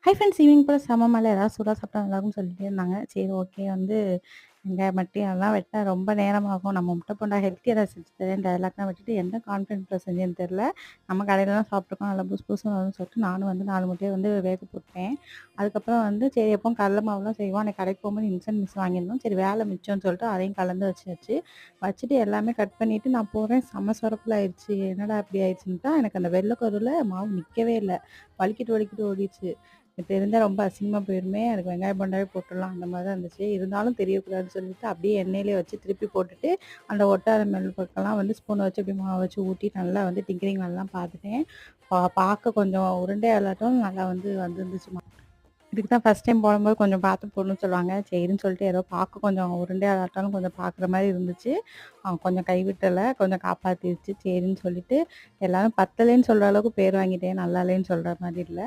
Hi friends evening போல செம மழை ஏதாவது சூடா சாப்பிட்டா நல்லாருக்கும்னு சொல்லிட்டே இருந்தாங்க. சரி ஓகே வந்து வெங்காயம் மட்டி அதெல்லாம் வெட்ட ரொம்ப நேரமாகும். நம்ம முட்டை போண்டா ஹெல்த்தியா ஏதாவது செஞ்சு தரேன் டயலாக்லாம் விட்டுட்டு எந்த கான்ஃபிடென்ட்ல செஞ்சேன்னு தெரியல. நம்ம கடையில தான் சாப்பிட்டுருக்கோம். நல்லா புசு புசுன்னு வரும்னு சொல்லிட்டு நானும் வந்து 4 முட்டைய வந்து வேக போட்டேன். அதுக்கப்புறம் வந்து சரி எப்பவும் கடல மாவுலாம் செய்வோம். அன்னைக்கு கடைக்கு போகும்போது இன்ஸ்டன்ட் மிக்ஸ் வாங்கியிருந்தோம். சரி வேலை மிச்சம்னு சொல்லிட்டு அதையும் கலந்து வச்சாச்சு. வச்சுட்டு எல்லாமே கட் பண்ணிட்டு நான் போடுறேன். செம்ம சொதப்பல் ஆயிடுச்சு. என்னடா இப்படி ஆயிடுச்சுன்ட்டா எனக்கு அந்த வெள்ள கருல மாவு நிக்கவே இல்ல. வலிக்கிட்டு வலிக்கிட்டு ஓடிருச்சு. தெரிஞ்சா ரொம்ப அசிங்கமா போயிருமே! அதுக்கு வெங்காய போண்டாவே போட்டுடலாம் அந்த மாரி தான் இருந்துச்சு. இருந்தாலும் தெரியக்கூடாதுன்னு சொல்லிட்டு அப்படியே எண்ணெயிலே வச்சு திருப்பி போட்டுட்டு, அந்த ஒட்டாத மேல் பக்கம்லாம் வந்து ஸ்பூன வச்சு அப்படியே மாவு வச்சு ஊட்டி நல்லா வந்து டிங்கிரிங் வேலைலாம் பார்த்துட்டேன். பார்க்க கொஞ்சம் உருண்டையாலாட்டம் நல்லா வந்து வந்துருந்துச்சுமா. இதுக்கு தான் ஃபர்ஸ்ட் டைம் போடும்போது கொஞ்சம் பார்த்து போடணும்னு சொல்லுவாங்க. சரின்னு சொல்லிட்டு ஏதோ பார்க்க கொஞ்சம் உருண்டையாலாட்டாலும் கொஞ்சம் பார்க்குற மாரி இருந்துச்சு. கொஞ்சம் கைவிட்டல, கொஞ்சம் காப்பாத்திருச்சு. சரின்னு சொல்லிட்டு எல்லாரும் பத்தலேன்னு சொல்ற அளவுக்கு பேர் வாங்கிட்டேன். நல்லா இல்லைன்னு சொல்ற மாரி இல்ல.